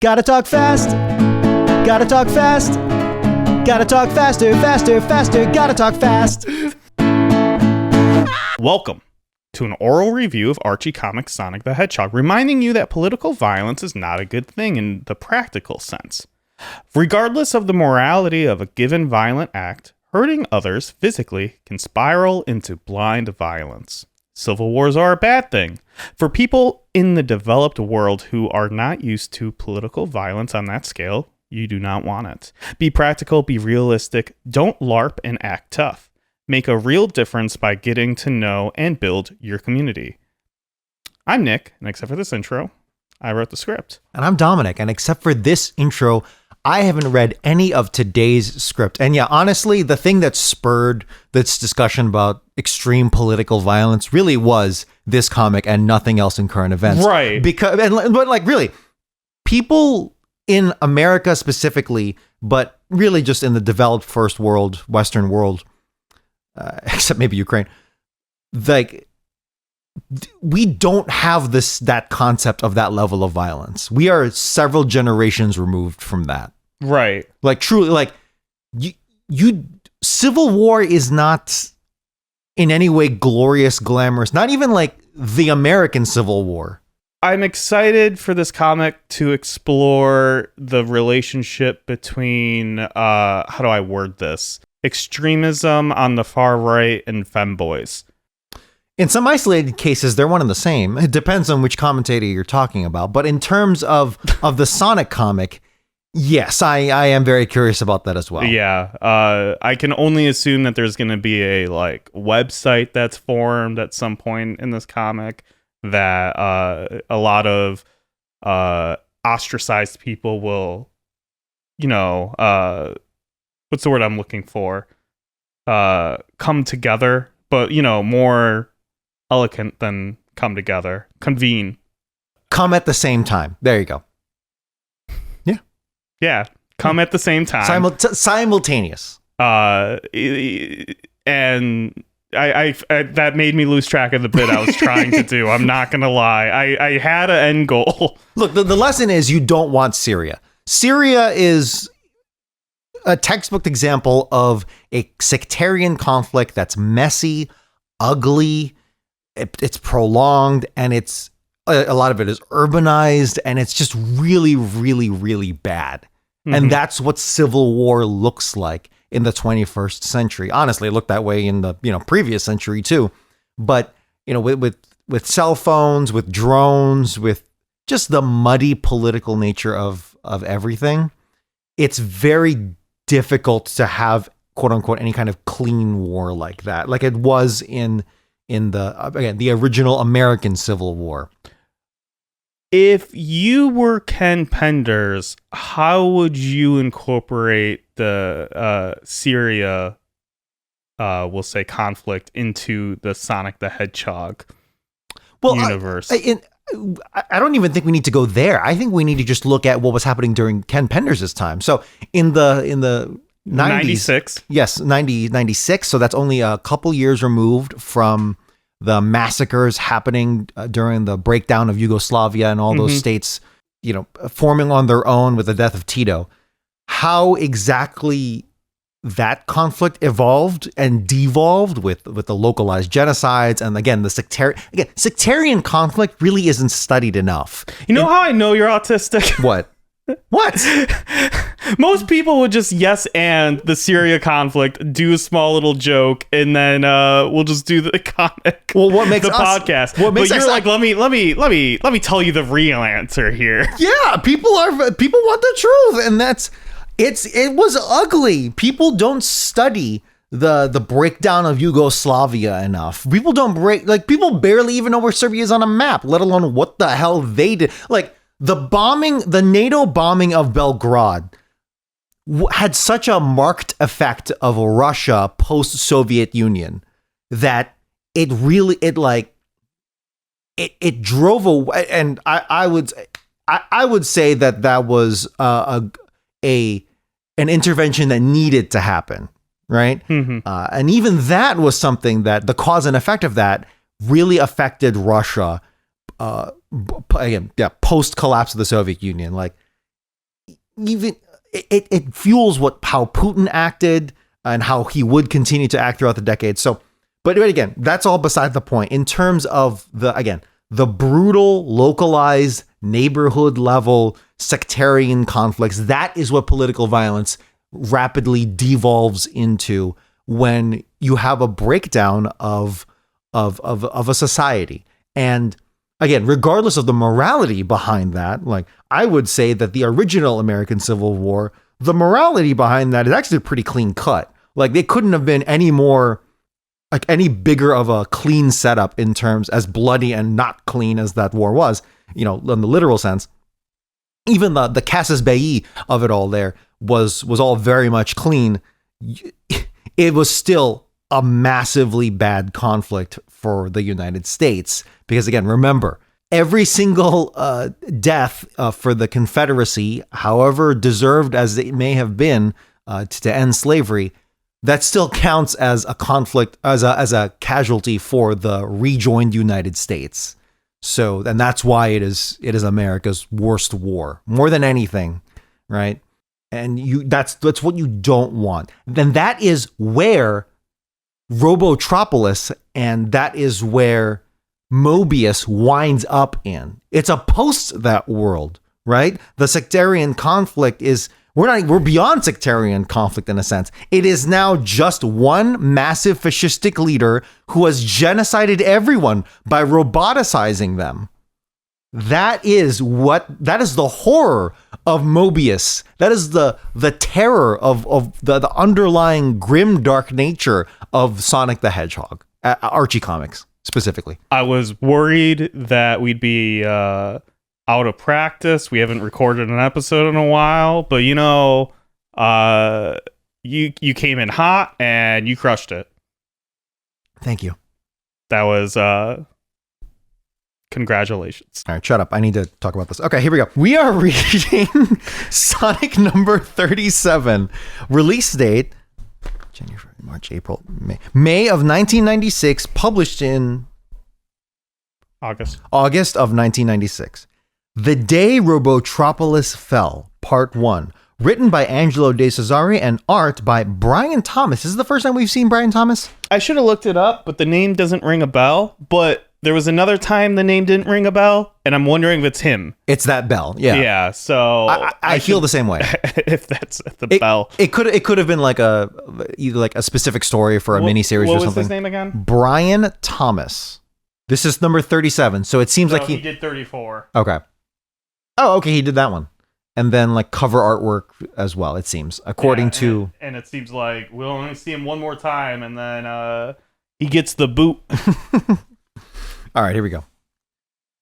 Gotta talk fast. Gotta talk fast. Gotta talk faster, faster, faster. Gotta talk fast. Welcome to an oral review of Archie Comics' Sonic the Hedgehog, reminding you that political violence is not a good thing in the practical sense. Regardless of the morality of a given violent act, hurting others physically can spiral into blind violence. Civil wars are a bad thing. For people in the developed world who are not used to political violence on that scale, you do not want it. Be practical, be realistic, don't LARP and act tough. Make a real difference by getting to know and build your community. I'm Nick, and except for this intro, I wrote the script. And I'm Dominic, and except for this intro, I haven't read any of today's script. And yeah, honestly, the thing that spurred this discussion about extreme political violence really was this comic and nothing else in current events. Right. But really, people in America specifically, but really just in the developed first world, Western world, except maybe Ukraine, like, we don't have that concept of that level of violence. We are several generations removed from that. Right. Like, truly, like, you Civil War is not in any way glorious, glamorous, not even like the American Civil War. I'm excited for this comic to explore the relationship between, how do I word this? Extremism on the far right and femboys. In some isolated cases, they're one and the same. It depends on which commentator you're talking about. But in terms of the Sonic comic, yes, I am very curious about that as well. Yeah, I can only assume that there's going to be a website that's formed at some point in this comic that a lot of ostracized people will, what's the word I'm looking for? Come together, but more elegant than come together. Convene. Come at the same time. There you go. Yeah. Come at the same time. Simultaneous. And I that made me lose track of the bit I was trying to do. I'm not going to lie. I had an end goal. Look, the lesson is you don't want Syria. Syria is a textbook example of a sectarian conflict that's messy, ugly, it's prolonged, and it's a lot of it is urbanized, and it's just really, really, really bad. Mm-hmm. And that's what Civil War looks like in the 21st century. Honestly, it looked that way in the previous century too. But with cell phones, with drones, with just the muddy political nature of everything, it's very difficult to have quote unquote any kind of clean war like that, like it was in the original American Civil War. If you were Ken Penders, how would you incorporate the Syria, we'll say, conflict into the Sonic the Hedgehog universe? I don't even think we need to go there. I think we need to just look at what was happening during Ken Penders' time. So in the 90s, 96. Yes, 96. So that's only a couple years removed from the massacres happening during the breakdown of Yugoslavia and all those states, forming on their own with the death of Tito. How exactly that conflict evolved and devolved with the localized genocides, and again the sectarian conflict really isn't studied enough. How I know you're autistic? What? Most people would just yes and the Syria conflict, do a small little joke, and then we'll just do the comic. Well, what makes the podcast? What makes but you're like, let me tell you the real answer here. Yeah, people want the truth, and it was ugly. People don't study the breakdown of Yugoslavia enough. People people barely even know where Serbia is on a map, let alone what the hell they did. Like the NATO bombing of Belgrade had such a marked effect of Russia post-Soviet Union that it drove away. And I would say that was an intervention that needed to happen, right? Mm-hmm. And even that was something that the cause and effect of that really affected Russia. Post collapse of the Soviet Union. Like even it fuels how Putin acted and how he would continue to act throughout the decades. So, but again, that's all beside the point. In terms of the brutal, localized, neighborhood level sectarian conflicts, that is what political violence rapidly devolves into when you have a breakdown of a society. And again, regardless of the morality behind that, like I would say that the original American Civil War, the morality behind that is actually pretty clean cut. Like they couldn't have been any more, like any bigger of a clean setup in terms as bloody and not clean as that war was, in the literal sense. Even the casus belli of it all there was all very much clean. It was still a massively bad conflict for the United States. Because again, remember, every single death for the Confederacy, however deserved as it may have been to end slavery, that still counts as a conflict, as a casualty for the rejoined United States. So, and that's why it is America's worst war, more than anything, right? And that's what you don't want. Then that is where Robotropolis and that is where Mobius winds up in. It's a post that world, right? The sectarian conflict is, we're beyond sectarian conflict in a sense. It is now just one massive fascistic leader who has genocided everyone by roboticizing them. That is the horror of Mobius. That is the terror of the underlying grim dark nature of Sonic the Hedgehog, Archie comics specifically. I was worried that we'd be out of practice. We haven't recorded an episode in a while, but you came in hot and you crushed it. Thank you. That was congratulations. All right, shut up. I need to talk about this. Okay, here we go. We are reading Sonic number 37. Release date January, March, April, May of 1996, published in August of 1996. The Day Robotropolis Fell, Part 1. Written by Angelo De Cesare and art by Brian Thomas. This is the first time we've seen Brian Thomas? I should have looked it up, but the name doesn't ring a bell. But there was another time the name didn't ring a bell, and I'm wondering if it's him. It's that bell, yeah. Yeah, so... I feel the same way. If that's the bell. It could have been either like a specific story for a miniseries or something. What was his name again? Brian Thomas. This is number 37, so it seems like he did 34. Okay. Oh, okay, he did that one. And then like cover artwork as well, it seems, according to... And it seems like we'll only see him one more time, and then he gets the boot. All right, here we go.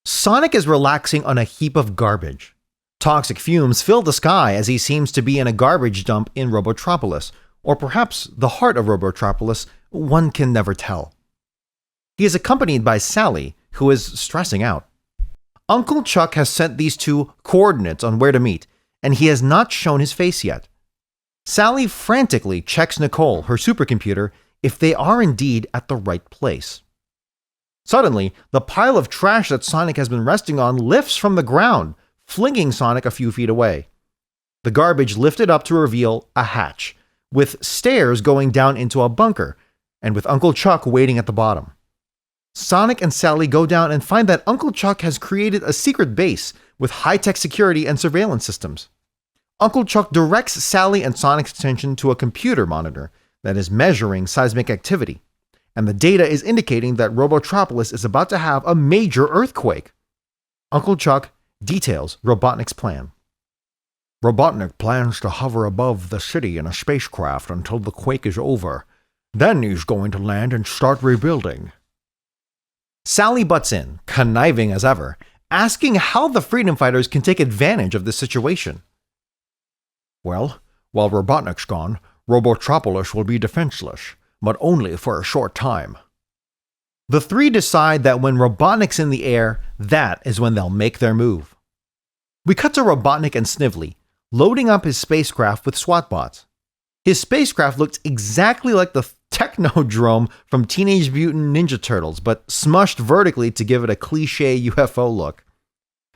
Sonic is relaxing on a heap of garbage. Toxic fumes fill the sky as he seems to be in a garbage dump in Robotropolis, or perhaps the heart of Robotropolis, one can never tell. He is accompanied by Sally, who is stressing out. Uncle Chuck has sent these two coordinates on where to meet, and he has not shown his face yet. Sally frantically checks Nicole, her supercomputer, if they are indeed at the right place. Suddenly, the pile of trash that Sonic has been resting on lifts from the ground, flinging Sonic a few feet away. The garbage lifted up to reveal a hatch, with stairs going down into a bunker, and with Uncle Chuck waiting at the bottom. Sonic and Sally go down and find that Uncle Chuck has created a secret base with high-tech security and surveillance systems. Uncle Chuck directs Sally and Sonic's attention to a computer monitor that is measuring seismic activity, and the data is indicating that Robotropolis is about to have a major earthquake. Uncle Chuck details Robotnik's plan. Robotnik plans to hover above the city in a spacecraft until the quake is over. Then he's going to land and start rebuilding. Sally butts in, conniving as ever, asking how the freedom fighters can take advantage of this situation. Well, while Robotnik's gone, Robotropolis will be defenseless, but only for a short time. The three decide that when Robotnik's in the air, that is when they'll make their move. We cut to Robotnik and Snively, loading up his spacecraft with SWAT bots. His spacecraft looks exactly like the Technodrome from Teenage Mutant Ninja Turtles, but smushed vertically to give it a cliché UFO look.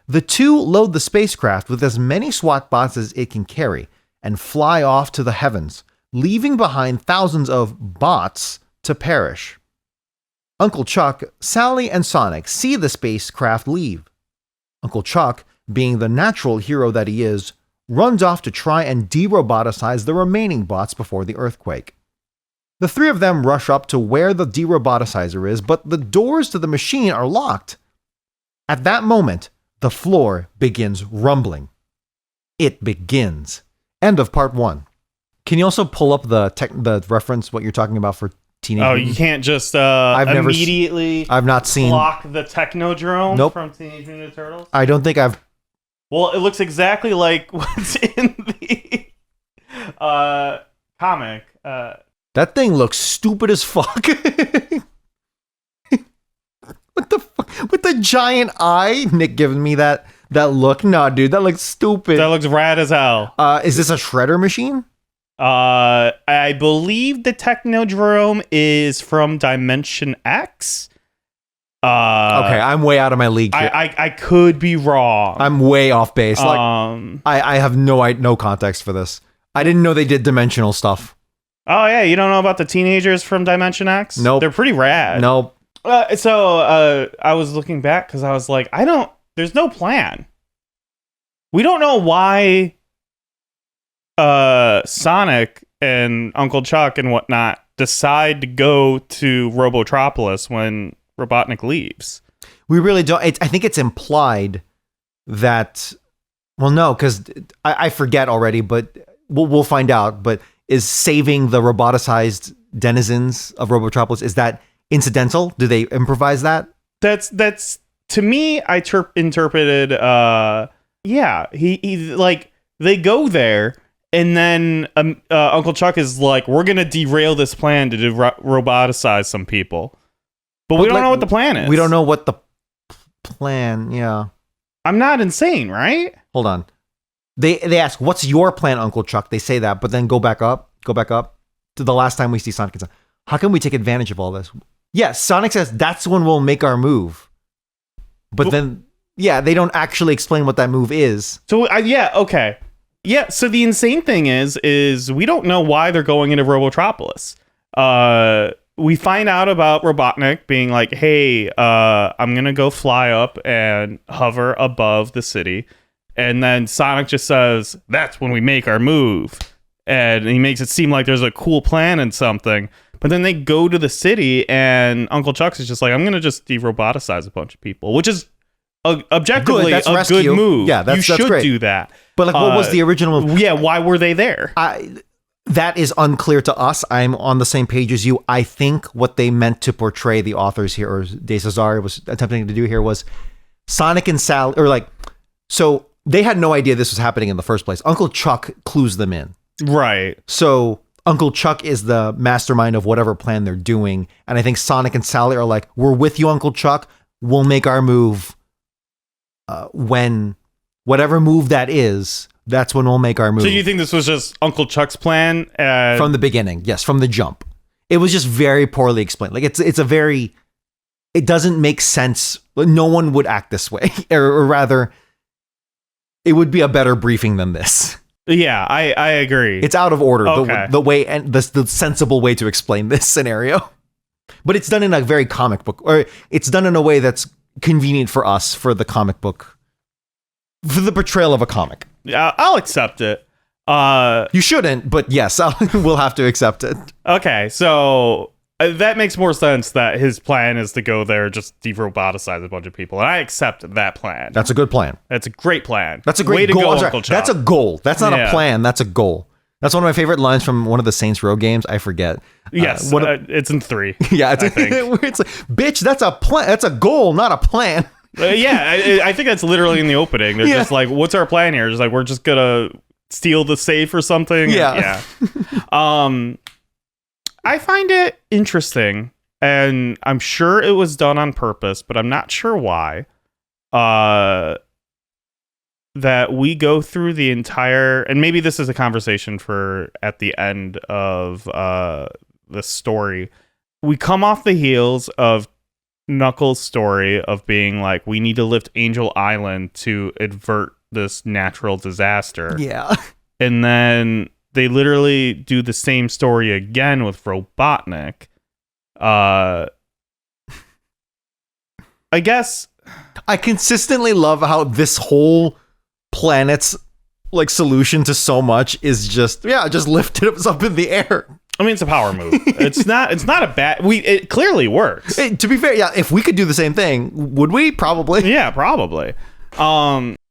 The two load the spacecraft with as many SWAT bots as it can carry and fly off to the heavens, leaving behind thousands of bots to perish. Uncle Chuck, Sally, and Sonic see the spacecraft leave. Uncle Chuck, being the natural hero that he is, runs off to try and de-roboticize the remaining bots before the earthquake. The three of them rush up to where the de-roboticizer is, but the doors to the machine are locked. At that moment, the floor begins rumbling. It begins. End of part 1. Can you also pull up the reference, what you're talking about for Teenage Mutant? You can't just I've not seen block the Technodrome Nope. from Teenage Mutant Ninja Turtles? I don't think I've... Well, it looks exactly like what's in the comic. That thing looks stupid as fuck. What the fuck? With the giant eye? Nick giving me that look. No, dude, that looks stupid. That looks rad as hell. Is this a shredder machine? I believe the Technodrome is from Dimension X. Okay, I'm way out of my league here. I could be wrong. I'm way off base. I have no context for this. I didn't know they did dimensional stuff. Oh yeah, you don't know about the teenagers from Dimension X? Nope. They're pretty rad. Nope. So I was looking back because I was like, there's no plan. We don't know why Sonic and Uncle Chuck and whatnot decide to go to Robotropolis when Robotnik leaves. We really don't. I think it's implied that... Well, no, because I forget already, but we'll find out. But is saving the roboticized denizens of Robotropolis, is that incidental? Do they improvise that? That's to me, I interpreted, yeah, he like, they go there, and then Uncle Chuck is like, we're going to derail this plan to roboticize some people. But we don't know what the plan is. We don't know what the plan, yeah. I'm not insane, right? Hold on. They ask, what's your plan, Uncle Chuck? They say that, but then go back up to the last time we see Sonic and Sonic. How can we take advantage of all this? Yeah, Sonic says that's when we'll make our move. But then, yeah, they don't actually explain what that move is. So, yeah, okay. Yeah, so the insane thing is we don't know why they're going into Robotropolis. We find out about Robotnik being like, hey, I'm going to go fly up and hover above the city. And then Sonic just says, that's when we make our move. And he makes it seem like there's a cool plan and something. But then they go to the city, and Uncle Chuck's is just like, I'm going to just de-roboticize a bunch of people, which is objectively a good move. Yeah, that's you should great. Do that. But like, what was the original move? Yeah, why were they there? That is unclear to us. I'm on the same page as you. I think what they meant to portray, the authors here, or De Cesare was attempting to do here, was Sonic and Sally, or like, so they had no idea this was happening in the first place. Uncle Chuck clues them in. Right. So Uncle Chuck is the mastermind of whatever plan they're doing. And I think Sonic and Sally are like, we're with you, Uncle Chuck. We'll make our move when whatever move that is, that's when we'll make our move. So you think this was just Uncle Chuck's plan? From the beginning, yes, from the jump. It was just very poorly explained. Like it's a very, it doesn't make sense. No one would act this way, or rather, it would be a better briefing than this. Yeah, I agree. It's out of order. Okay. The way and the sensible way to explain this scenario, but it's done in a very comic book, or it's done in a way that's convenient for us for the comic book, for the portrayal of a comic. Yeah, I'll accept it. You shouldn't, but yes, we'll have to accept it. Okay, so that makes more sense that his plan is to go there, just de-roboticize a bunch of people, and I accept that plan. That's a good plan. That's a great plan. That's a great way to goal. go, Uncle Chuck. That's a goal. That's not a plan. That's a goal. That's one of my favorite lines from one of the Saints Row games. I forget. Yes, it's in 3. Yeah, I think. It's like, bitch, that's a plan. That's a goal, not a plan. Yeah, I think that's literally in the opening. They're just like, what's our plan here? Just like, we're just gonna steal the safe or something. Yeah. I find it interesting, and I'm sure it was done on purpose, but I'm not sure why. That we go through the entire, and maybe this is a conversation for at the end of the story. We come off the heels of Knuckles' story of being like, we need to lift Angel Island to avert this natural disaster. Yeah. And then they literally do the same story again with Robotnik. I guess I consistently love how this whole planet's like solution to so much is just lift it up in the air. I mean, it's a power move. It's not a bad. It clearly works. To be fair, yeah, if we could do the same thing, would we? Probably. Yeah, probably.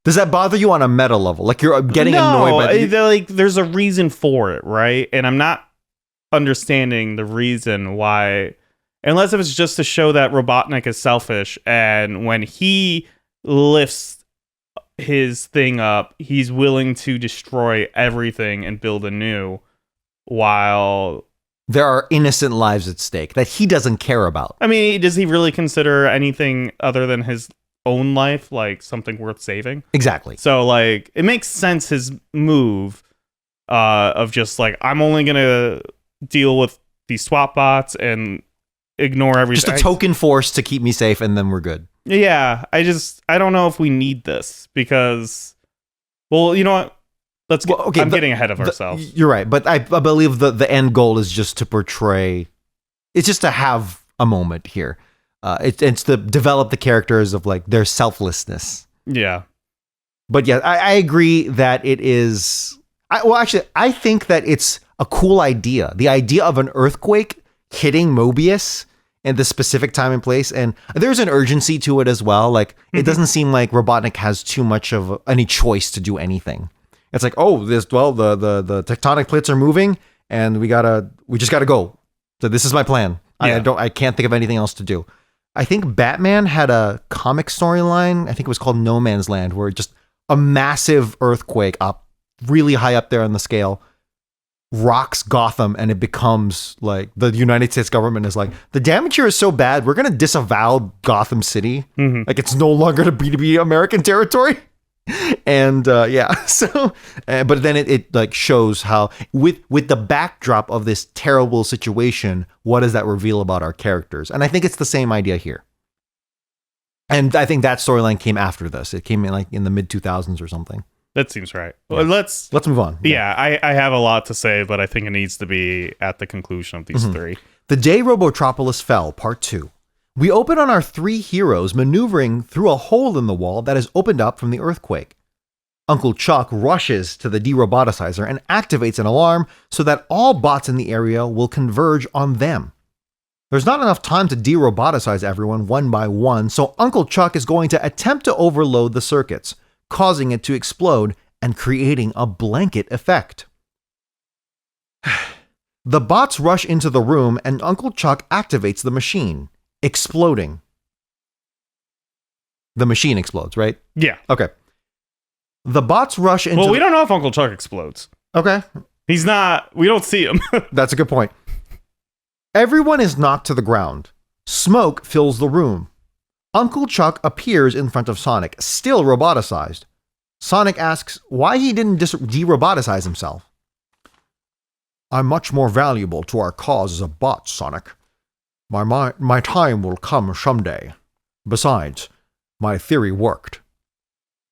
Does that bother you on a meta level? Like you're getting annoyed by like there's a reason for it, right? And I'm not understanding the reason why, unless it was just to show that Robotnik is selfish, and when he lifts his thing up, he's willing to destroy everything and build anew, while there are innocent lives at stake that he doesn't care about. I mean, does he really consider anything other than his own life like something worth saving? Exactly. So like it makes sense, his move of just like, I'm only gonna deal with these swap bots and ignore everything. Just a token force to keep me safe, and then we're good. Yeah, I don't know if we need this, because, well, you know what? I'm getting ahead of ourselves. You're right, but I believe the end goal is just to portray. It's just to have a moment here. It's to develop the characters of like their selflessness. Yeah. But yeah, I agree that it is. I think that it's a cool idea. The idea of an earthquake hitting Mobius in the specific time and place, and there's an urgency to it as well. Like it doesn't seem like Robotnik has too much of any choice to do anything. It's like, oh, the tectonic plates are moving, and we just gotta go. So this is my plan. Yeah. I can't think of anything else to do. I think Batman had a comic storyline. I think it was called No Man's Land, where just a massive earthquake up really high up there on the scale rocks Gotham, and it becomes like the United States government is like, the damage here is so bad, we're going to disavow Gotham City. Mm-hmm. Like it's no longer to be American territory. And so but then it like shows how with the backdrop of this terrible situation, what does that reveal about our characters? And I think it's the same idea here. And I think that storyline came after this. It came in like in the mid 2000s or something. That seems right. Yeah. Well, let's move on. Yeah, I have a lot to say, but I think it needs to be at the conclusion of these three. The Day Robotropolis Fell, Part 2. We open on our three heroes maneuvering through a hole in the wall that is opened up from the earthquake. Uncle Chuck rushes to the de-roboticizer and activates an alarm so that all bots in the area will converge on them. There's not enough time to de-roboticize everyone one by one, so Uncle Chuck is going to attempt to overload the circuits, causing it to explode and creating a blanket effect. The bots rush into the room and Uncle Chuck activates the machine, exploding. The machine explodes, right? Yeah. Okay. The bots rush into... Well, we don't know if Uncle Chuck explodes. Okay. He's not... We don't see him. That's a good point. Everyone is knocked to the ground. Smoke fills the room. Uncle Chuck appears in front of Sonic, still roboticized. Sonic asks why he didn't de-roboticize himself. I'm much more valuable to our cause as a bot, Sonic. My time will come someday. Besides, my theory worked.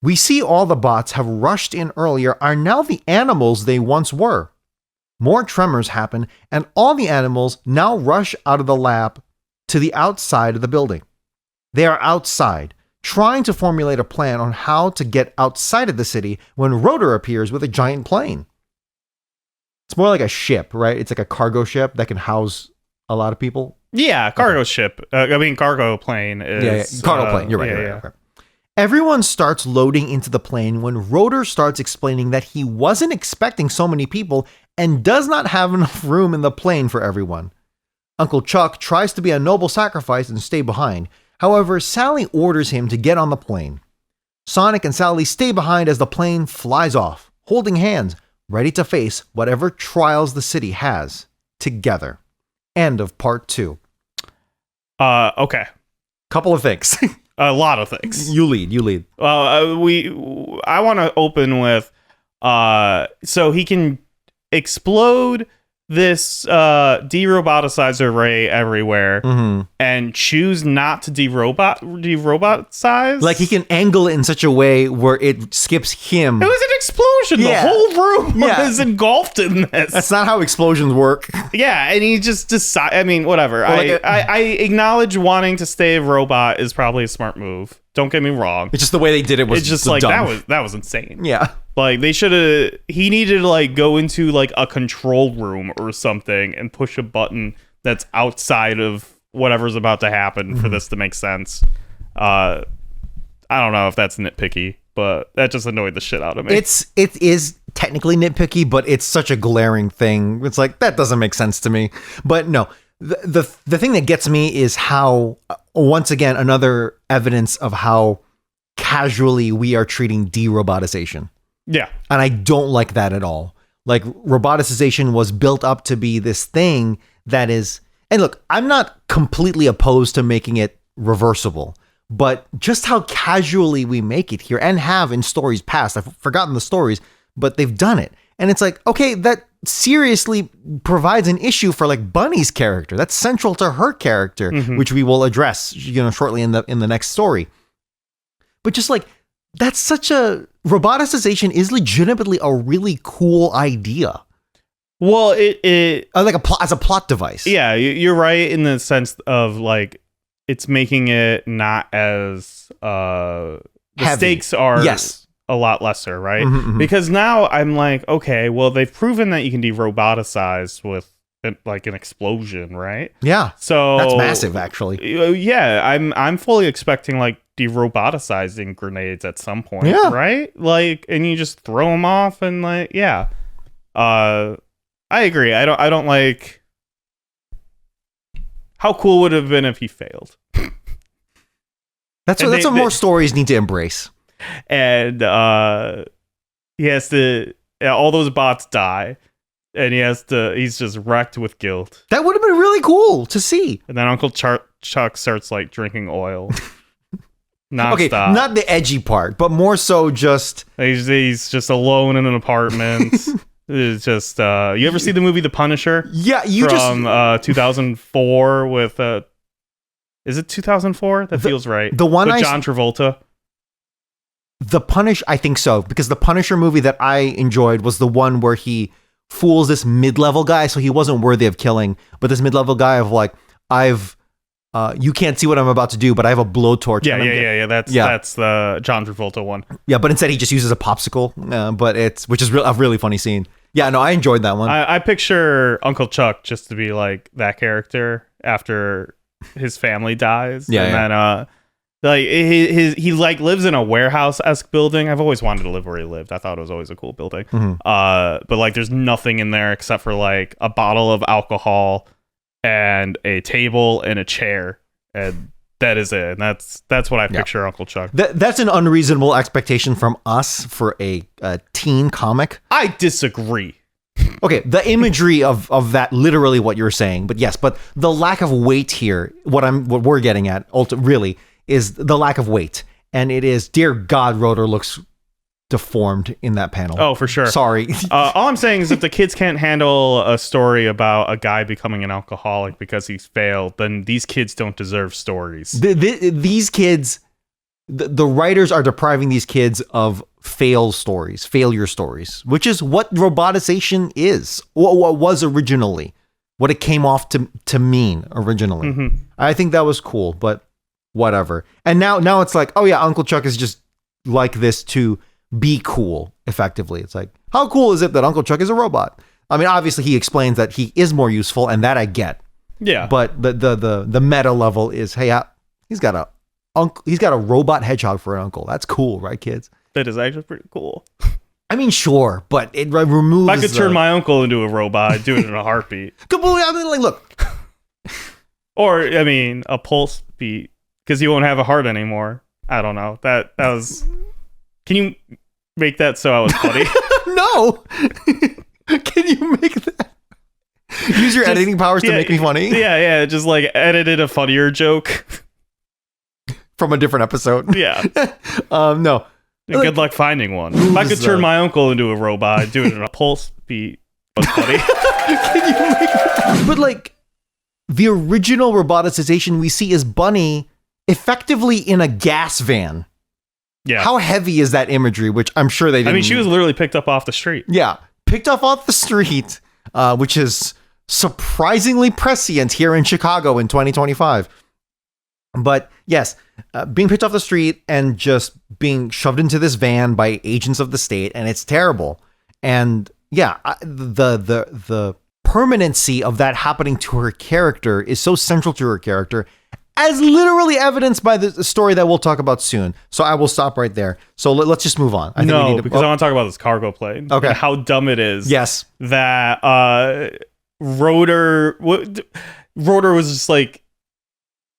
We see all the bots have rushed in earlier are now the animals they once were. More tremors happen, and all the animals now rush out of the lab to the outside of the building. They are outside, trying to formulate a plan on how to get outside of the city when Rotor appears with a giant plane. It's more like a ship, right? It's like a cargo ship that can house a lot of people. Yeah, cargo ship. Cargo plane is... Yeah. Cargo plane. You're right. You're right. Okay. Everyone starts loading into the plane when Rotor starts explaining that he wasn't expecting so many people and does not have enough room in the plane for everyone. Uncle Chuck tries to be a noble sacrifice and stay behind. However, Sally orders him to get on the plane. Sonic and Sally stay behind as the plane flies off, holding hands, ready to face whatever trials the city has, together. End of part 2. Okay. Couple of things. A lot of things. You lead. I want to open with, so he can explode this de-roboticize array everywhere and choose not to de-roboticize. Like he can angle it in such a way where it skips him. It was an explosion. Yeah. The whole room Yeah. was engulfed in this. That's not how explosions work. Yeah, and he just decided. I mean, whatever. Well, I acknowledge wanting to stay a robot is probably a smart move. Don't get me wrong. It's just the way they did it was It's just so like dumb. that was insane. Yeah. Like they should have. He needed to like go into like a control room or something and push a button that's outside of whatever's about to happen for this to make sense. I don't know if that's nitpicky, but that just annoyed the shit out of me. It is technically nitpicky, but it's such a glaring thing. It's like that doesn't make sense to me. But no, the thing that gets me is how once again another evidence of how casually we are treating de-robotization. Yeah. And I don't like that at all. Like roboticization was built up to be this thing that is, and look, I'm not completely opposed to making it reversible, but just how casually we make it here and have in stories past. I've forgotten the stories, but they've done it. And it's like, okay, that seriously provides an issue for like Bunny's character. That's central to her character, which we will address, shortly in the next story. But just like, that's such a roboticization is legitimately a really cool idea. Well, it like as a plot device. Yeah, you're right in the sense of like it's making it not as the heavy. Stakes are yes. a lot lesser, right? Because now I'm like, okay, well they've proven that you can de-roboticize with like an explosion, right? Yeah. So that's massive, actually. Yeah, I'm fully expecting like de-roboticizing grenades at some point, right? Like, and you just throw them off and like, yeah. I agree. I don't like. How cool would it have been if he failed? That's what more stories need to embrace. And he has to. All those bots die, and he's just wrecked with guilt. That would have been really cool to see. And then Uncle Chuck starts like drinking oil. Nonstop. Okay, not the edgy part, but more so just he's just alone in an apartment. It's just you ever see the movie The Punisher? Yeah, from 2004 with is it 2004? That feels right. The one with John Travolta. The Punish, I think so, because the Punisher movie that I enjoyed was the one where he fools this mid-level guy, so he wasn't worthy of killing, but this mid-level guy of like, you can't see what I'm about to do, but I have a blowtorch. Yeah. That's the John Travolta one. Yeah, but instead he just uses a popsicle. Which is a really funny scene. Yeah, no, I enjoyed that one. I picture Uncle Chuck just to be like that character after his family dies. Yeah, and then like he like lives in a warehouse-esque building. I've always wanted to live where he lived. I thought it was always a cool building. But like there's nothing in there except for like a bottle of alcohol and a table and a chair, and that is it. And that's what I picture Uncle Chuck. That's an unreasonable expectation from us for a teen comic. I disagree. Okay, the imagery of that, literally what you're saying, but yes, but the lack of weight here, what we're getting at, really, is the lack of weight, and it is, dear God, Rotor looks deformed in that panel. Oh, for sure. Sorry. All I'm saying is if the kids can't handle a story about a guy becoming an alcoholic because he's failed, then these kids don't deserve stories. These kids, the writers are depriving these kids of failure stories, which is what roboticization is, what was originally, what it came off to mean originally. I think that was cool, but whatever. And now it's like, oh yeah, Uncle Chuck is just like this to be cool, effectively. It's like, how cool is it that Uncle Chuck is a robot? I mean, obviously he explains that he is more useful, and that I get. Yeah. But the meta level is, hey, he's got a robot hedgehog for an uncle. That's cool, right, kids? That is actually pretty cool. I mean, sure, but it removes. If I could turn my uncle into a robot, I'd do it in a heartbeat. I mean, like, look. Or, I mean, a pulse beat, because he won't have a heart anymore. I don't know. That was. Can you make that so I was funny? No. Can you make that? Use your editing powers to make me funny? Yeah. Just like edited a funnier joke from a different episode. Yeah. No. Good luck finding one. If I could turn my uncle into a robot, I'd do it in a pulse beat. Facebook, buddy. But like the original roboticization we see is Bunny effectively in a gas van. Yeah. How heavy is that imagery? Which I'm sure they didn't. I mean, she was literally picked up off the street. Yeah. Picked up off the street, which is surprisingly prescient here in Chicago in 2025. But yes, being picked off the street and just being shoved into this van by agents of the state, and it's terrible. And yeah, the permanency of that happening to her character is so central to her character, as literally evidenced by the story that we'll talk about soon. So I will stop right there. So let's just move on. I want to talk about this cargo plane. Okay. And how dumb it is. Yes. That Rotor was just like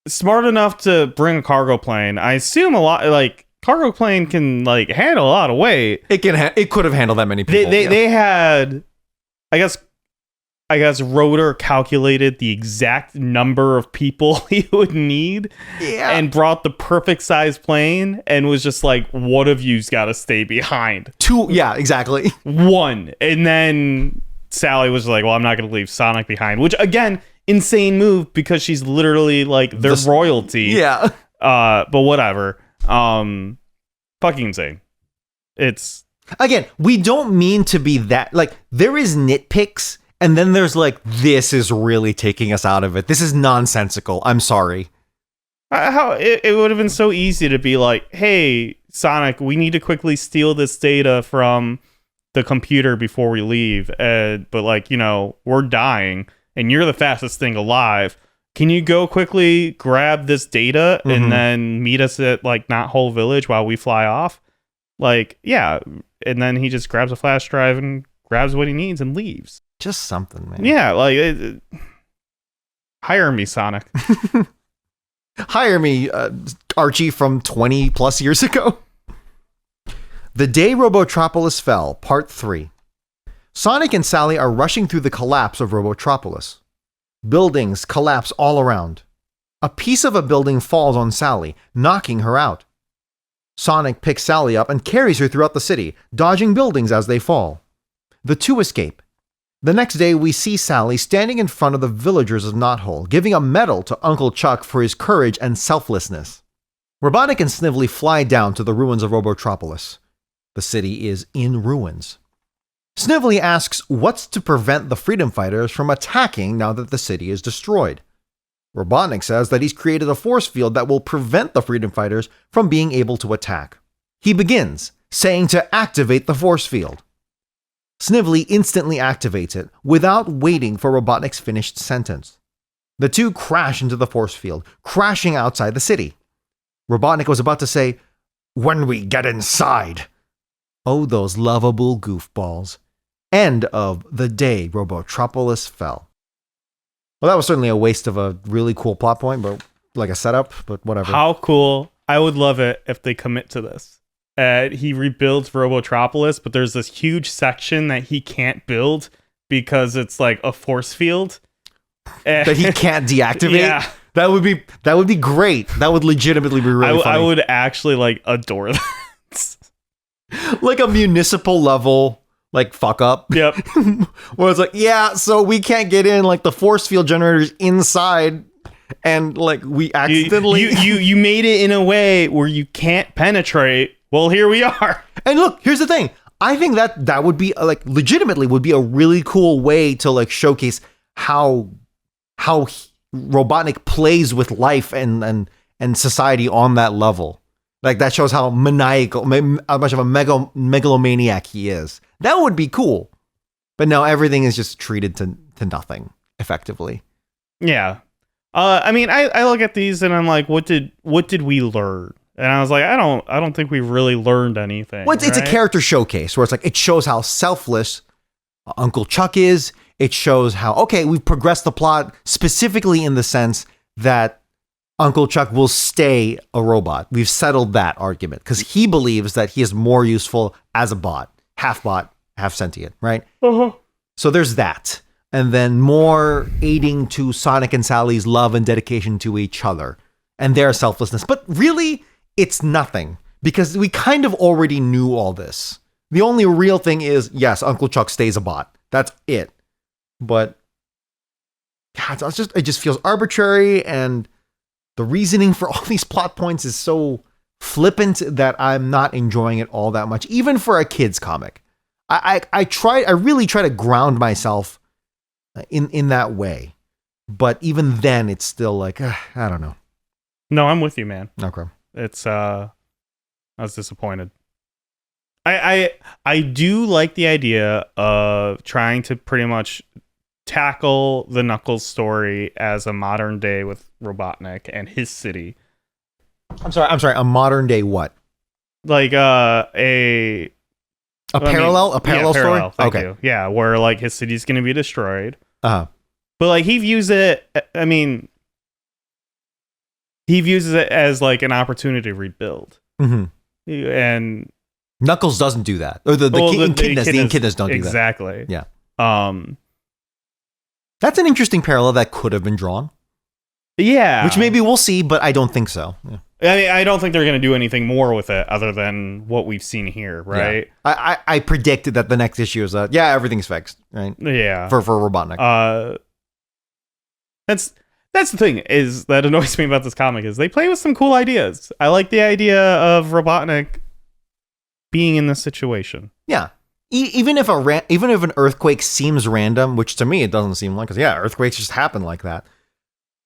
smart enough to bring a cargo plane. I assume a lot, like, cargo plane can like handle a lot of weight. It could have handled that many people. They had, I guess Rotor calculated the exact number of people he would need, and brought the perfect size plane, and was just like, one of you's got to stay behind. Yeah, exactly. One. And then Sally was like, well, I'm not going to leave Sonic behind, which again, insane move, because she's literally like their royalty. Yeah. But whatever. Fucking insane. It's, again, we don't mean to be that, like, there is nitpicks, and then there's like, this is really taking us out of it. This is nonsensical. I'm sorry. How it would have been so easy to be like, hey, Sonic, we need to quickly steal this data from the computer before we leave. But like, we're dying and you're the fastest thing alive. Can you go quickly grab this data and then meet us at like Knothole Village while we fly off? Like, yeah. And then he just grabs a flash drive and grabs what he needs and leaves. Just something, man. Yeah, like, hire me, Sonic. Hire me, Archie from 20 plus years ago. The Day Robotropolis Fell, Part 3. Sonic and Sally are rushing through the collapse of Robotropolis. Buildings collapse all around. A piece of a building falls on Sally, knocking her out. Sonic picks Sally up and carries her throughout the city, dodging buildings as they fall. The two escape. The next day, we see Sally standing in front of the villagers of Knothole, giving a medal to Uncle Chuck for his courage and selflessness. Robotnik and Snively fly down to the ruins of Robotropolis. The city is in ruins. Snively asks what's to prevent the freedom fighters from attacking now that the city is destroyed. Robotnik says that he's created a force field that will prevent the freedom fighters from being able to attack. He begins, saying to activate the force field. Snively instantly activates it without waiting for Robotnik's finished sentence. The two crash into the force field, crashing outside the city. Robotnik was about to say, "When we get inside." Oh, those lovable goofballs. End of The Day Robotropolis Fell. Well, that was certainly a waste of a really cool plot point, but like a setup, but whatever. How cool. I would love it if they commit to this. He rebuilds Robotropolis, but there's this huge section that he can't build because it's like a force field that he can't deactivate. Yeah, that would be great. That would legitimately be really funny. I would actually like adore that. Like a municipal level, like fuck up. Yep. Where it's like, yeah, so we can't get in, like the force field generators inside, and like we accidentally you made it in a way where you can't penetrate. Well, here we are. And look, here's the thing. I think that would be like legitimately would be a really cool way to like showcase how Robotnik plays with life and society on that level. Like that shows how maniacal, how much of a megalomaniac he is. That would be cool. But now everything is just treated to nothing effectively. Yeah. I mean, I look at these and I'm like, what did we learn? And I was like, I don't think we really learned anything. Well, it's a character showcase where it's like, it shows how selfless Uncle Chuck is. It shows how, okay, we've progressed the plot specifically in the sense that Uncle Chuck will stay a robot. We've settled that argument because he believes that he is more useful as a bot, half sentient, right? Uh-huh. So there's that. And then more aiding to Sonic and Sally's love and dedication to each other and their selflessness. But really, it's nothing because we kind of already knew all this. The only real thing is, yes, Uncle Chuck stays a bot. That's it. But God, it just feels arbitrary, and the reasoning for all these plot points is so flippant that I'm not enjoying it all that much, even for a kid's comic. I really try to ground myself in that way, but even then, it's still like I don't know. No, I'm with you, man. Okay, it's I was disappointed. I do like the idea of trying to pretty much tackle the Knuckles story as a modern day with Robotnik and his city. I'm sorry. A modern day what? Like a parallel story. Thank you. Yeah, where like his city's going to be destroyed. But like he views it. I mean, he views it as like an opportunity to rebuild. Mm-hmm. And Knuckles doesn't do that. Or the echidnas don't do that. Exactly. Yeah. That's an interesting parallel that could have been drawn. Yeah. Which maybe we'll see, but I don't think so. Yeah. I mean, I don't think they're going to do anything more with it other than what we've seen here, right? Yeah. I predicted that the next issue is everything's fixed, right? Yeah. For Robotnik. That's the thing is that annoys me about this comic is they play with some cool ideas. I like the idea of Robotnik being in this situation. Yeah. Even if an earthquake seems random, which to me it doesn't seem like, because earthquakes just happen like that.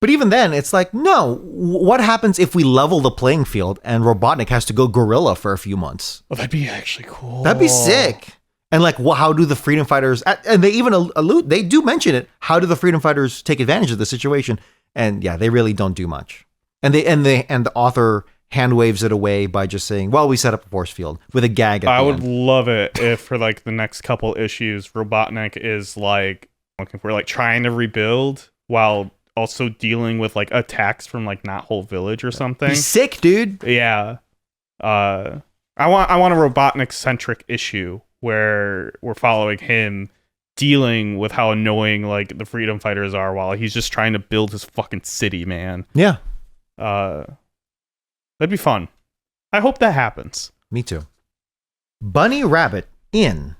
But even then, it's like, no, what happens if we level the playing field and Robotnik has to go guerrilla for a few months? Oh, that'd be actually cool. That'd be sick. And like, how do the freedom fighters, and they even allude, they do mention it, how do the freedom fighters take advantage of the situation? And yeah, they really don't do much. And the author hand waves it away by just saying, well, we set up a force field with a gag at the end. I would love it if for like the next couple issues, Robotnik is like looking for like trying to rebuild while also dealing with like attacks from like Not Whole Village or something. He's sick, dude. Yeah. I want a Robotnik centric issue where we're following him dealing with how annoying like the freedom fighters are while he's just trying to build his fucking city, man. Yeah. That'd be fun. I hope that happens. Me too. Bunny Rabbit in.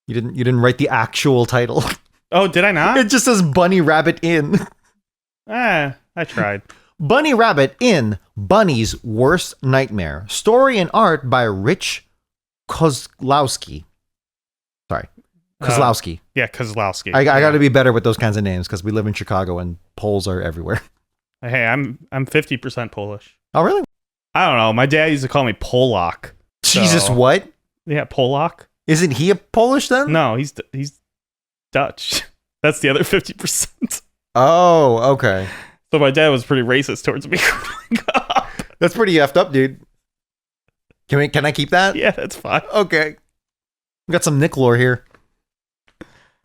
You didn't write the actual title. Oh, did I not? It just says Bunny Rabbit in. I tried. Bunny Rabbit in Bunny's Worst Nightmare. Story and art by Rich Kozlowski. Sorry. Kozlowski. Yeah, Kozlowski. I got to be better with those kinds of names because we live in Chicago and Poles are everywhere. Hey, I'm 50% Polish. Oh, really? I don't know. My dad used to call me Polak. Jesus, so, what? Yeah, Polak. Isn't he a Polish then? No, he's Dutch. That's the other 50%. Oh, okay. So my dad was pretty racist towards me growing up. That's pretty effed up, dude. Can I keep that? Yeah, that's fine. Okay. We got some Nick lore here.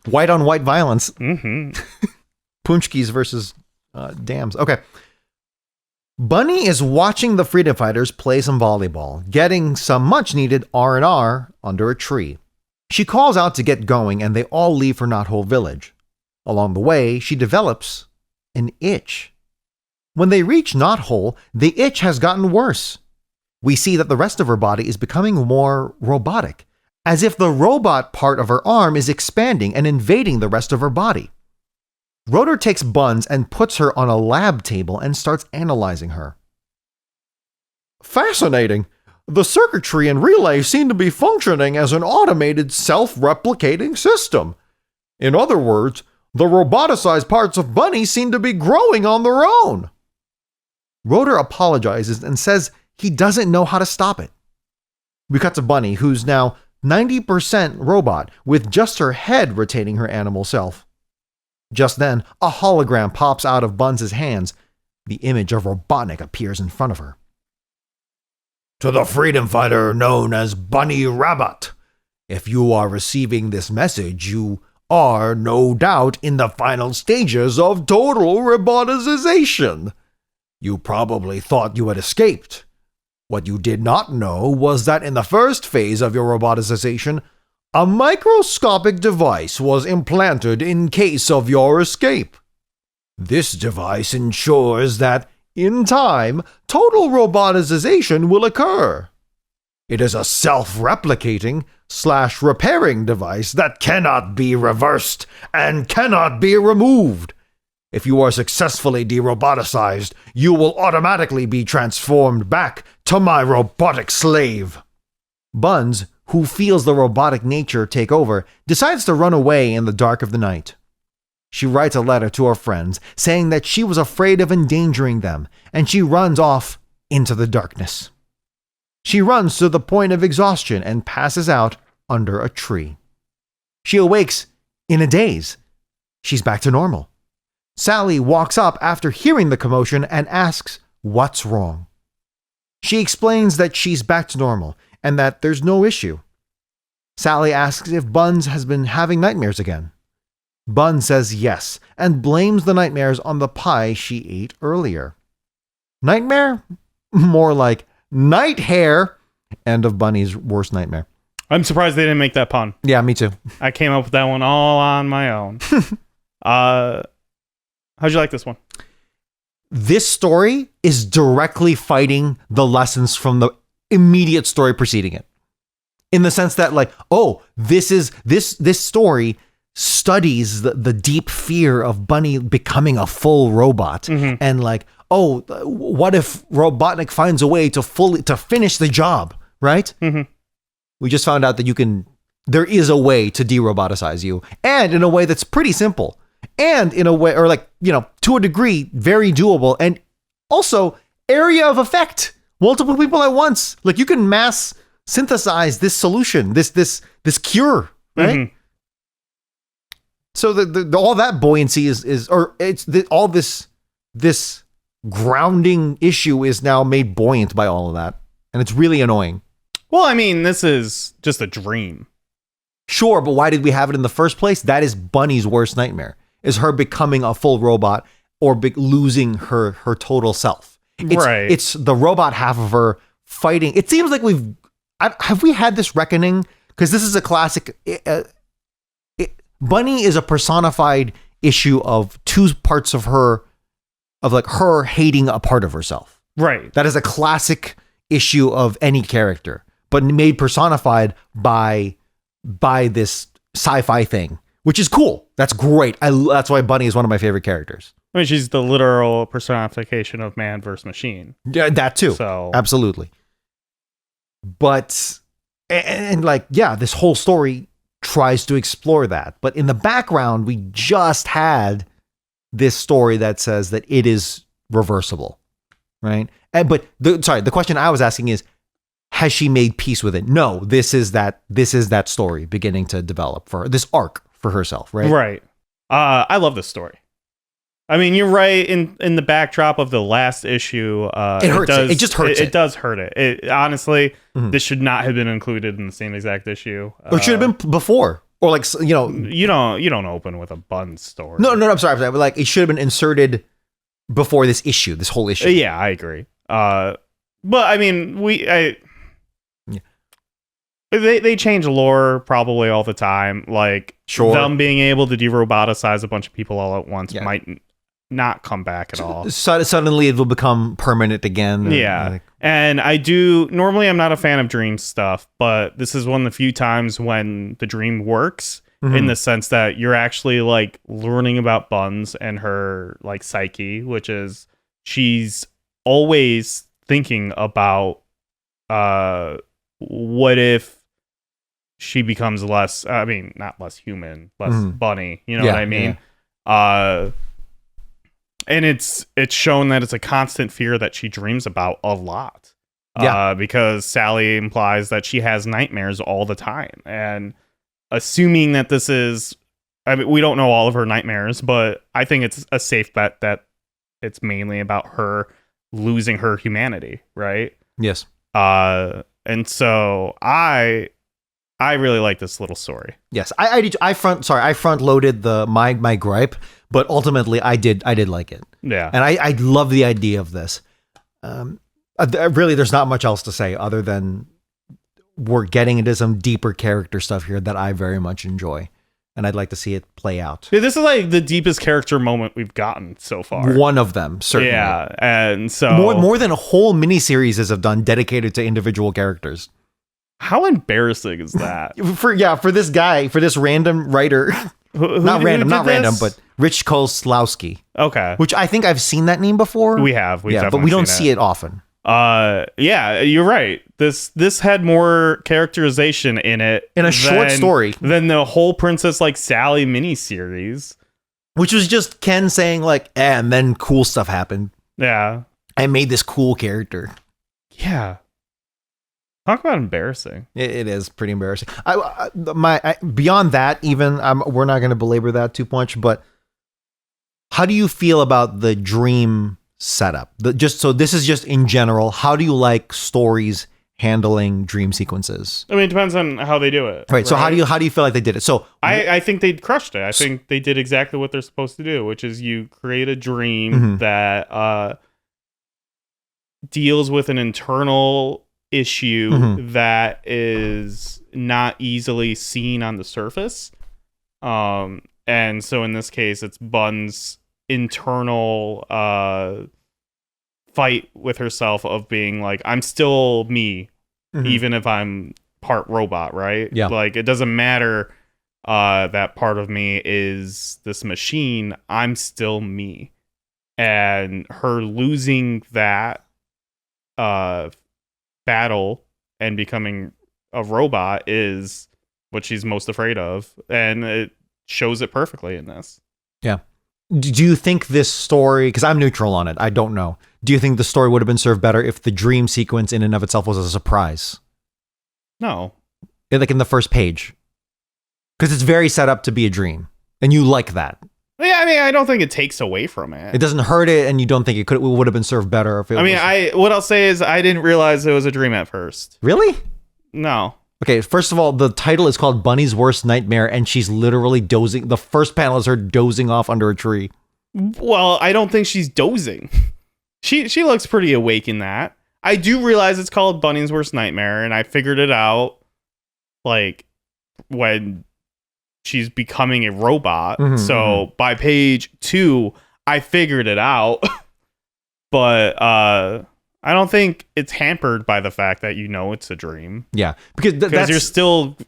White on white violence. Mm-hmm. Punchkis versus dams. Okay. Bunny is watching the freedom fighters play some volleyball, getting some much needed R&R under a tree. She calls out to get going and they all leave for Not Whole Village. Along the way, she develops an itch. When they reach Not Whole, the itch has gotten worse. We see that the rest of her body is becoming more robotic, as if the robot part of her arm is expanding and invading the rest of her body. Rotor takes Buns and puts her on a lab table and starts analyzing her. Fascinating. The circuitry and relay seem to be functioning as an automated self-replicating system. In other words, the roboticized parts of Bunny seem to be growing on their own. Rotor apologizes and says he doesn't know how to stop it. We cut to Bunny, who's now 90% robot, with just her head retaining her animal self. Just then, a hologram pops out of Buns' hands. The image of Robotnik appears in front of her. To the freedom fighter known as Bunny Rabbit, if you are receiving this message, you are no doubt in the final stages of total roboticization. You probably thought you had escaped. What you did not know was that in the first phase of your roboticization, a microscopic device was implanted in case of your escape. This device ensures that, in time, total roboticization will occur. It is a self-replicating / repairing device that cannot be reversed and cannot be removed. If you are successfully deroboticized, you will automatically be transformed back to my robotic slave. Buns, who feels the robotic nature take over, decides to run away in the dark of the night. She writes a letter to her friends saying that she was afraid of endangering them, and she runs off into the darkness. She runs to the point of exhaustion and passes out under a tree. She awakes in a daze. She's back to normal. Sally walks up after hearing the commotion and asks, "What's wrong?" She explains that she's back to normal and that there's no issue. Sally asks if Buns has been having nightmares again. Bun says yes and blames the nightmares on the pie she ate earlier. Nightmare? More like night hair. End of Bunny's worst nightmare. I'm surprised they didn't make that pun. Yeah, me too. I came up with that one all on my own. How'd you like this one? This story is directly fighting the lessons from the immediate story preceding it. In the sense that, like, oh, this story studies the deep fear of Bunny becoming a full robot. And like, oh, what if Robotnik finds a way to finish the job, right? We just found out that there is a way to deroboticize you, and in a way that's pretty simple, and in a way, or like, to a degree, very doable, and also area of effect, multiple people at once. Like, you can mass synthesize this solution, this cure, right? So all that buoyancy all this grounding issue is now made buoyant by all of that, and it's really annoying. Well, I mean, this is just a dream. Sure, but why did we have it in the first place? That is Bunny's worst nightmare, is her becoming a full robot or losing her total self. Right. It's the robot half of her fighting. It seems like have we had this reckoning? Because this is a classic. Bunny is a personified issue of two parts of her, of like her hating a part of herself. Right. That is a classic issue of any character, but made personified by this sci-fi thing, which is cool. That's great. That's why Bunny is one of my favorite characters. I mean, she's the literal personification of man versus machine. Yeah, that too. So absolutely. But and like, yeah, this whole story tries to explore that, but in the background, we just had this story that says that it is reversible, right? But the question I was asking is, has she made peace with it? No, this is that story beginning to develop for her, this arc for herself, right? Right. I love this story. I mean, you're right. In the backdrop of the last issue, it hurts. It just hurts. It does hurt it. It honestly, this should not have been included in the same exact issue. Or it should have been before, or like, you don't open with a Bun story. No. I'm sorry. But like, it should have been inserted before this whole issue. Yeah, I agree. But I mean, they change lore probably all the time. Like, sure, them being able to deroboticize a bunch of people all at once might not come back at all. Suddenly it will become permanent again. Yeah. And normally I'm not a fan of dream stuff, but this is one of the few times when the dream works in the sense that you're actually like learning about Buns and her like psyche, which is she's always thinking about what if she becomes less, not less human, less bunny, you know what I mean? Yeah. And it's shown that it's a constant fear that she dreams about a lot. Because Sally implies that she has nightmares all the time. And assuming that this is, we don't know all of her nightmares, but I think it's a safe bet that it's mainly about her losing her humanity, right? Yes. And so I really like this little story. Yes, I front loaded my gripe, but ultimately I did like it. Yeah, and I love the idea of this. Really, there's not much else to say other than we're getting into some deeper character stuff here that I very much enjoy, and I'd like to see it play out. Yeah, this is like the deepest character moment we've gotten so far. One of them, certainly. Yeah, and so more than a whole miniseries have done dedicated to individual characters. How embarrassing is that? For this guy, for this random writer, not random, but Rich Koslowski. Okay. Which I think I've seen that name before. We have. But we don't see it often. Yeah, you're right. This had more characterization in it in a short story than the whole Princess Like Sally miniseries, which was just Ken saying like, and then cool stuff happened. Yeah, I made this cool character. Yeah, talk about embarrassing. It is pretty embarrassing. Beyond that, even we're not going to belabor that too much. But how do you feel about the dream setup? So this is just in general. How do you like stories handling dream sequences? I mean, it depends on how they do it. Right. So how do you feel like they did it? So I think they crushed it. I think they did exactly what they're supposed to do, which is you create a dream that deals with an internal issue that is not easily seen on the surface. And so in this case, it's Bun's internal fight with herself of being like, I'm still me, even if I'm part robot, right? Yeah. Like, it doesn't matter that part of me is this machine. I'm still me. And her losing that battle and becoming a robot is what she's most afraid of. And it shows it perfectly in this. Yeah. Do you think this story, because I'm neutral on it, I don't know. Do you think the story would have been served better if the dream sequence in and of itself was a surprise? No. Like in the first page. Because it's very set up to be a dream. And you like that. Yeah, I mean, I don't think it takes away from it. It doesn't hurt it, and you don't think it would have been served better if it was... what I'll say is I didn't realize it was a dream at first. Really? No. Okay, first of all, the title is called Bunny's Worst Nightmare, and she's literally dozing. The first panel is her dozing off under a tree. Well, I don't think she's dozing. She looks pretty awake in that. I do realize it's called Bunny's Worst Nightmare, and I figured it out, like, when she's becoming a robot. So by page 2, I figured it out. But I don't think it's hampered by the fact that it's a dream. Yeah, because you're still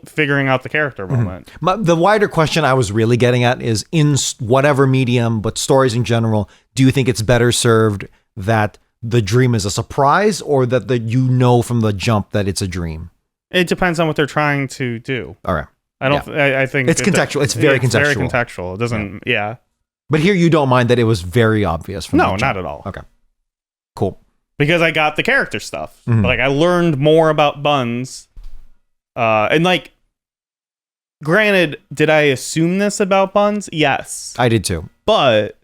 figuring out the character moment. The wider question I was really getting at is, in whatever medium, but stories in general, do you think it's better served that the dream is a surprise, or that from the jump that it's a dream? It depends on what they're trying to do. All right. I think it's contextual. It's very contextual. Very contextual. It doesn't. Yeah. But here you don't mind that it was very obvious. No, not at all. Okay. Cool. Because I got the character stuff. Like, I learned more about Buns. And, like, granted, did I assume this about Buns? Yes. I did too. But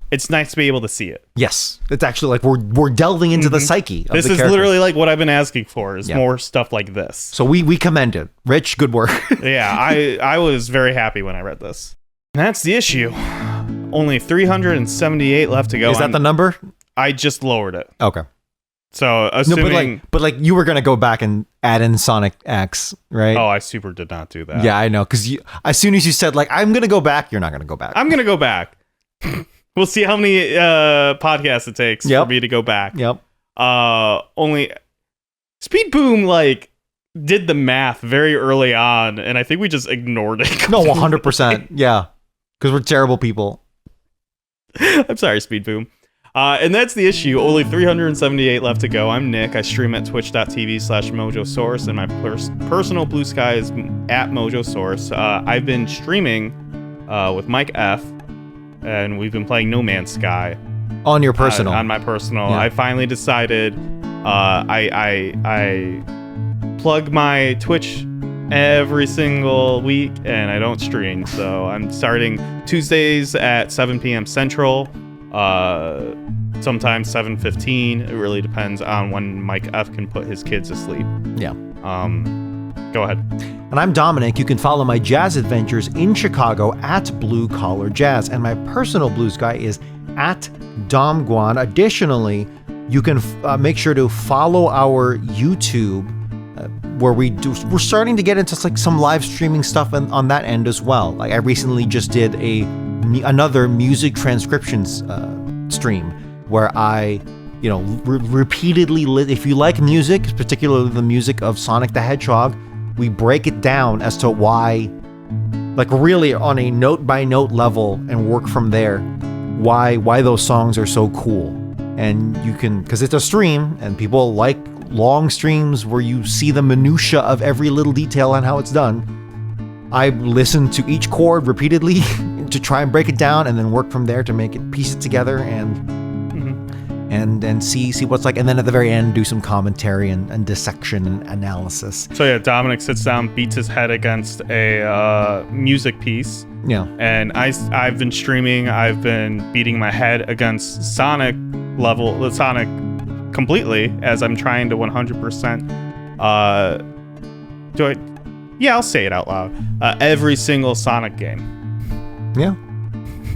it's nice to be able to see it. Yes. It's actually like we're delving into the psyche of this the is character. Literally like what I've been asking for is more stuff like this. So we commend it. Rich, good work. Yeah, I was very happy when I read this. And that's the issue. Only 378 left to go. Is that the number? I just lowered it. Okay. So assuming, but you were gonna go back and add in Sonic X, right? Oh, I super did not do that. Yeah, I know, because as soon as you said like I'm gonna go back, you're not gonna go back. I'm gonna go back. We'll see how many podcasts it takes for me to go back. Yep. Only Speed Boom like did the math very early on, and I think we just ignored it. No, 100%. Yeah, because we're terrible people. I'm sorry, Speed Boom. And that's the issue. Only 378 left to go. I'm Nick. I stream at twitch.tv/Mojosource, and my personal Blue Sky is at Mojosource. I've been streaming with Mike F, and we've been playing No Man's Sky. On your personal? On my personal. Yeah. I finally decided I plug my Twitch every single week, and I don't stream. So I'm starting Tuesdays at 7 p.m. Central. Sometimes 7:15. It really depends on when Mike F can put his kids to sleep. Yeah. Go ahead. And I'm Dominic. You can follow my jazz adventures in Chicago at Blue Collar Jazz, and my personal Blue Sky is at Dom Guan. Additionally, you can make sure to follow our YouTube, where we're starting to get into like some live streaming stuff on that end as well. Like I recently just did another music transcriptions stream where I repeatedly, if you like music, particularly the music of Sonic the Hedgehog, we break it down as to why, like really on a note by note level, and work from there, why those songs are so cool. And you can, because it's a stream and people like long streams where you see the minutia of every little detail on how it's done. I listen to each chord repeatedly to try and break it down, and then work from there to make it, piece it together, and see what's like, and then at the very end do some commentary and dissection and analysis. So yeah, Dominic sits down, beats his head against a music piece. Yeah. And I've been streaming. I've been beating my head against Sonic completely as I'm trying to 100%. Yeah, I'll say it out loud. Every single Sonic game. Yeah.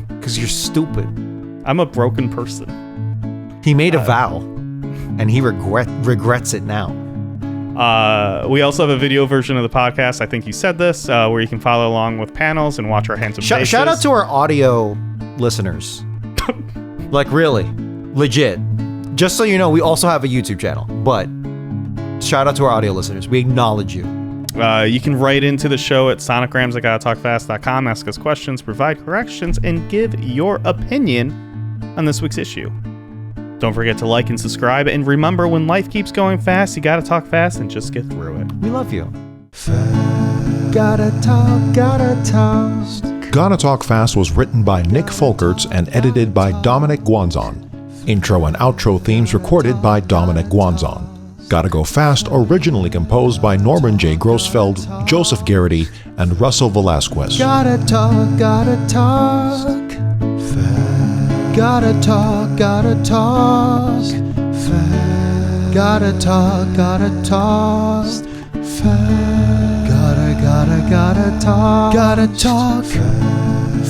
Because you're stupid. I'm a broken person. He made a vow, and he regrets it now. We also have a video version of the podcast. I think you said this, where you can follow along with panels and watch our handsome faces. Shout out to our audio listeners. Like really, legit. Just so you know, we also have a YouTube channel. But shout out to our audio listeners. We acknowledge you. You can write into the show at sonicgrams@gottatalkfast.com, ask us questions, provide corrections, and give your opinion on this week's issue. Don't forget to like and subscribe, and remember, when life keeps going fast, you gotta talk fast and just get through it. We love you. Gotta talk. Gotta Talk Fast was written by Nick Folkerts and edited by Dominic Guanzon. Intro and outro themes recorded by Dominic Guanzon. Gotta Go Fast originally composed by Norman J. Grossfeld, Joseph Garrity, and Russell Velasquez. Gotta talk. Gotta talk. Gotta talk. Gotta talk. Gotta talk. Gotta talk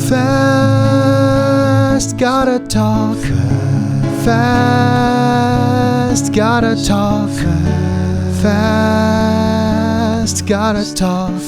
fast. Gotta talk fast. Gotta talk fast. Gotta talk